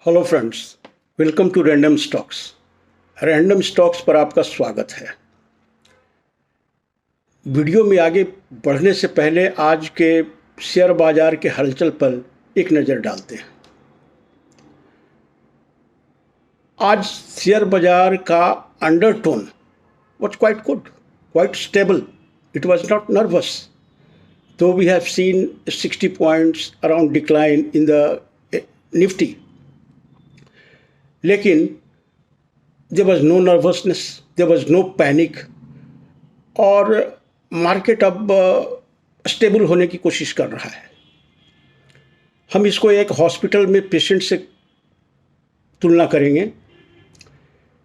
Hello friends, welcome to random stocks. Random stocks पर आपका स्वागत है। वीडियो में आगे बढ़ने से पहले आज के शेयर बाजार के हलचल पर एक नज़र डालते हैं। आज शेयर बाजार का undertone was quite good, quite stable. It was not nervous, though we have seen 60 points around decline in the Nifty. लेकिन there was no nervousness, there was no panic और मार्केट अब स्टेबल होने की कोशिश कर रहा है। हम इसको एक हॉस्पिटल में पेशेंट से तुलना करेंगे।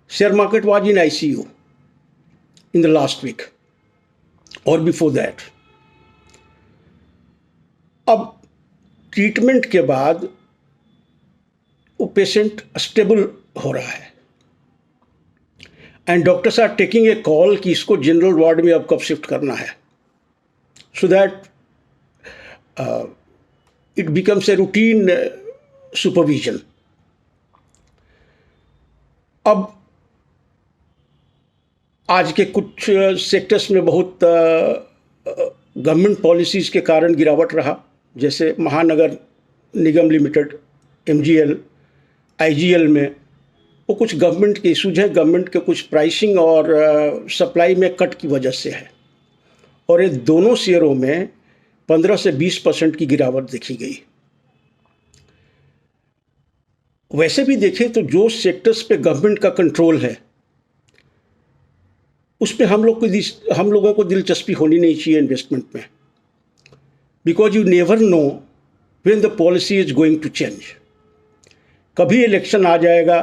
Share market was in ICU in the last week और बिफोर दैट। अब ट्रीटमेंट के बाद वो पेशेंट स्टेबल हो रहा है and doctors are taking a call कि इसको जनरल वार्ड में अब कब शिफ्ट करना है, so that it becomes a routine supervision. अब आज के कुछ सेक्टर्स में बहुत गवर्नमेंट पॉलिसीज़ के कारण गिरावट रहा, जैसे महानगर निगम लिमिटेड MGL IGL में वो कुछ गवर्नमेंट के इशूज हैं, गवर्नमेंट के कुछ प्राइसिंग और सप्लाई में कट की वजह से है और ये दोनों शेयरों में 15 से 20% की गिरावट देखी गई। वैसे भी देखें तो जो सेक्टर्स पे गवर्नमेंट का कंट्रोल है उस पर हम लोगों को दिलचस्पी होनी नहीं चाहिए इन्वेस्टमेंट में, because you never know when the policy is going to change. कभी इलेक्शन आ जाएगा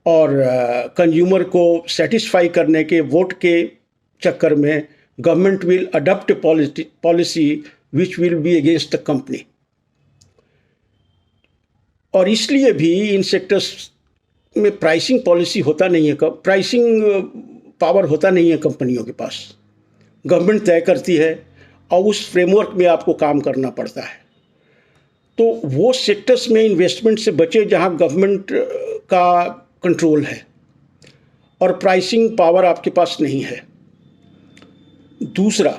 और कंज्यूमर को सेटिस्फाई करने के वोट के चक्कर में government will adopt a policy which will be against the company. और इसलिए भी इन सेक्टर्स में प्राइसिंग पॉलिसी होता नहीं है, प्राइसिंग पावर होता नहीं है कंपनियों के पास। गवर्नमेंट तय करती है और उस फ्रेमवर्क में आपको काम करना पड़ता है। तो वो सेक्टर्स में इन्वेस्टमेंट से बचे जहां गवर्नमेंट का कंट्रोल है और प्राइसिंग पावर आपके पास नहीं है। दूसरा,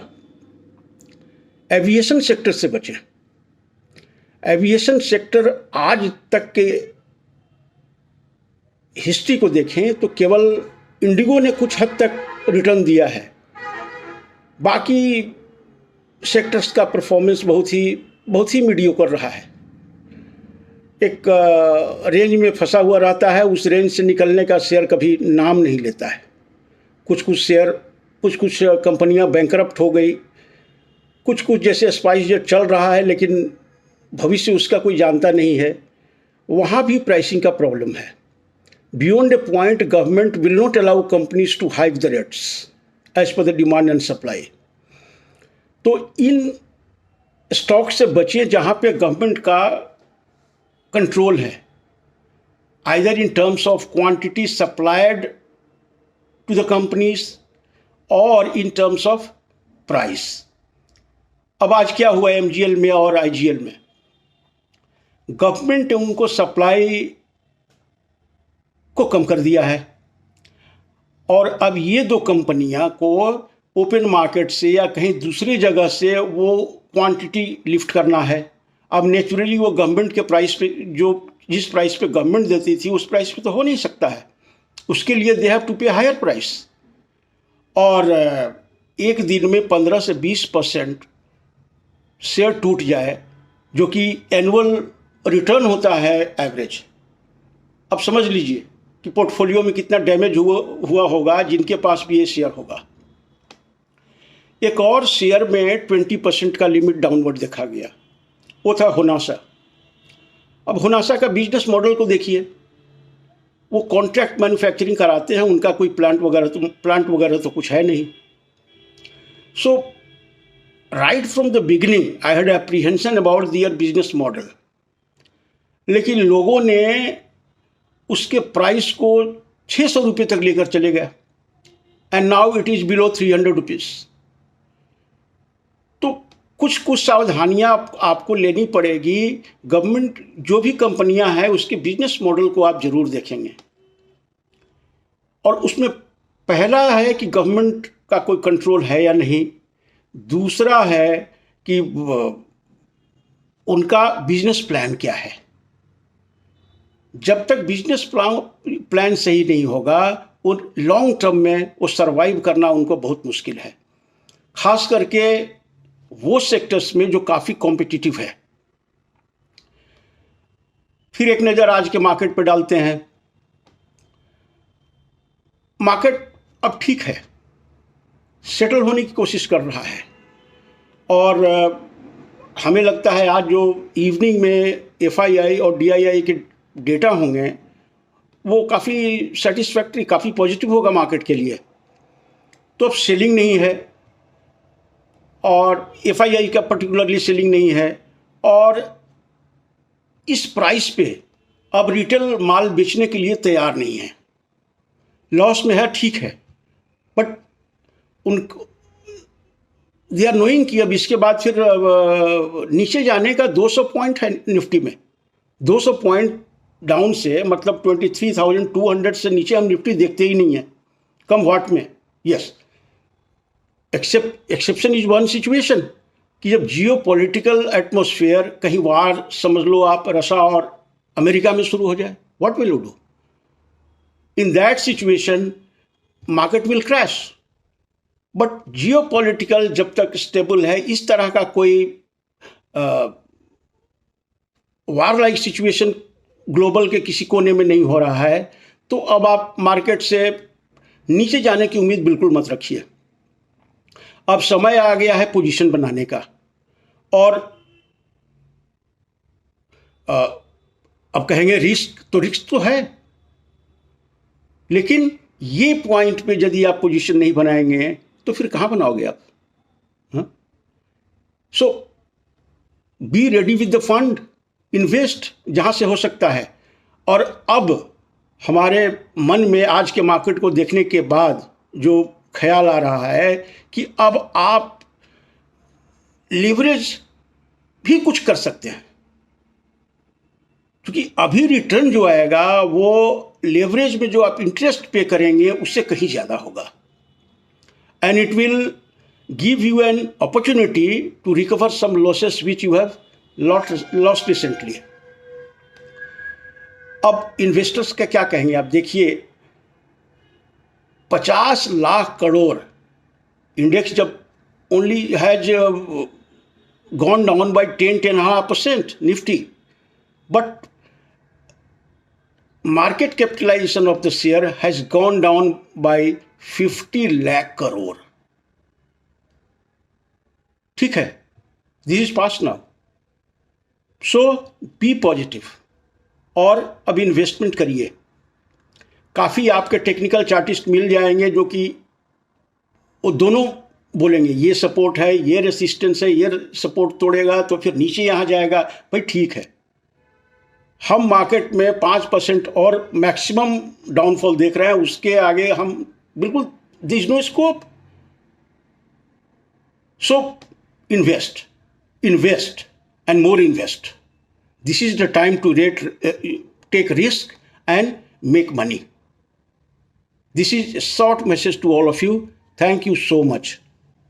एविएशन सेक्टर से बचें। एविएशन सेक्टर आज तक के हिस्ट्री को देखें तो केवल इंडिगो ने कुछ हद तक रिटर्न दिया है, बाकी सेक्टर्स का परफॉर्मेंस बहुत ही मीडियोकर रहा है। एक रेंज में फंसा हुआ रहता है, उस रेंज से निकलने का शेयर कभी नाम नहीं लेता है। कुछ कंपनियां बैंकरप्ट हो गई, कुछ जैसे स्पाइसजेट चल रहा है लेकिन भविष्य उसका कोई जानता नहीं है, वहाँ भी प्राइसिंग का प्रॉब्लम है। Beyond a point government will not allow companies to hike the rates as per the demand and supply. तो इन स्टॉक से बचिए जहाँ पे गवर्नमेंट का कंट्रोल है, either in terms of quantity supplied to the companies और इन टर्म्स ऑफ प्राइस। अब आज क्या हुआ MGL में और IGL में, गवर्नमेंट ने उनको सप्लाई को कम कर दिया है और अब ये दो कंपनियां को ओपन मार्केट से या कहीं दूसरी जगह से वो क्वांटिटी लिफ्ट करना है। अब नेचुरली वो गवर्नमेंट के प्राइस पे, जो जिस प्राइस पे गवर्नमेंट देती थी उस प्राइस पे तो हो नहीं सकता है, उसके लिए दे हैव टू पे हायर प्राइस। और एक दिन में 15 से 20% शेयर टूट जाए, जो कि एनुअल रिटर्न होता है एवरेज। अब समझ लीजिए कि पोर्टफोलियो में कितना डैमेज हुआ होगा जिनके पास भी ये शेयर होगा। एक और शेयर में 20% का लिमिट डाउनवर्ड देखा गया, वो था होनासा। अब होनासा का बिजनेस मॉडल को देखिए, वो कॉन्ट्रैक्ट मैन्युफैक्चरिंग कराते हैं, उनका कोई प्लांट वगैरह तो कुछ है नहीं। So right from the beginning I had apprehension about their business model, लेकिन लोगों ने उसके प्राइस को 600 रुपये तक लेकर चले गए and now it is below 300 rupees. तो कुछ कुछ सावधानियां आपको लेनी पड़ेगी। गवर्नमेंट जो भी कंपनियां हैं उसके बिजनेस मॉडल को आप जरूर देखेंगे, और उसमें पहला है कि गवर्नमेंट का कोई कंट्रोल है या नहीं। दूसरा है कि उनका बिजनेस प्लान क्या है। जब तक बिजनेस प्लान सही नहीं होगा, उन लॉन्ग टर्म में वो सरवाइव करना उनको बहुत मुश्किल है, खास करके वो सेक्टर्स में जो काफ़ी कॉम्पिटिटिव है। फिर एक नज़र आज के मार्केट पर डालते हैं। मार्केट अब ठीक है, सेटल होने की कोशिश कर रहा है, और हमें लगता है आज जो इवनिंग में FII और DII के डेटा होंगे वो काफ़ी सेटिस्फैक्ट्री, काफ़ी पॉजिटिव होगा मार्केट के लिए। तो अब सेलिंग नहीं है, और FII का पर्टिकुलरली सेलिंग नहीं है, और इस प्राइस पे अब रिटेल माल बेचने के लिए तैयार नहीं है। लॉस में है, ठीक है, बट उनको दे आर नोइंग कि अब इसके बाद फिर नीचे जाने का 200 पॉइंट है निफ्टी में। 200 पॉइंट डाउन से मतलब 23,200 से नीचे हम निफ्टी देखते ही नहीं है, कम वाट में। Yes, exception is one situation कि जब जियो पॉलिटिकल एटमोसफेयर, कहीं वार समझ लो आप रशिया और अमेरिका में शुरू हो जाए, what will you do in that situation? Market will crash. But Jio political जब तक स्टेबल है, इस तरह का कोई वार लाइक सिचुएशन ग्लोबल के किसी कोने में नहीं हो रहा है, तो अब आप मार्केट से नीचे जाने की उम्मीद बिल्कुल मत रखिए। अब समय आ गया है पोजीशन बनाने का, और अब कहेंगे रिस्क तो है, लेकिन ये पॉइंट पे यदि आप पोजीशन नहीं बनाएंगे तो फिर कहाँ बनाओगे आप? So be ready with the fund, invest जहाँ से हो सकता है। और अब हमारे मन में आज के मार्केट को देखने के बाद जो ख्याल आ रहा है कि अब आप लीवरेज भी कुछ कर सकते हैं, क्योंकि अभी रिटर्न जो आएगा वो लेवरेज में जो आप इंटरेस्ट पे करेंगे उससे कहीं ज़्यादा होगा, and it will give you an opportunity to recover some losses which you have lost recently. अब इन्वेस्टर्स का क्या कहेंगे आप देखिए, 50 लाख करोड़ इंडेक्स जब only has gone down by 10.5% Nifty, but market capitalization of the share has gone down by 50 lakh crore. ठीक है, this is past now. So be positive और अब इन्वेस्टमेंट करिए। काफ़ी आपके टेक्निकल चार्टिस्ट मिल जाएंगे जो कि वो दोनों बोलेंगे ये सपोर्ट है, ये रेसिस्टेंस है, ये सपोर्ट तोड़ेगा तो फिर नीचे यहाँ जाएगा। भाई ठीक है, हम मार्केट में 5% और मैक्सिमम डाउनफॉल देख रहे हैं, उसके आगे हम बिल्कुल there is no scope. So invest and more invest. This is the time to take risk and make money. This is a short message to all of you. Thank you so much.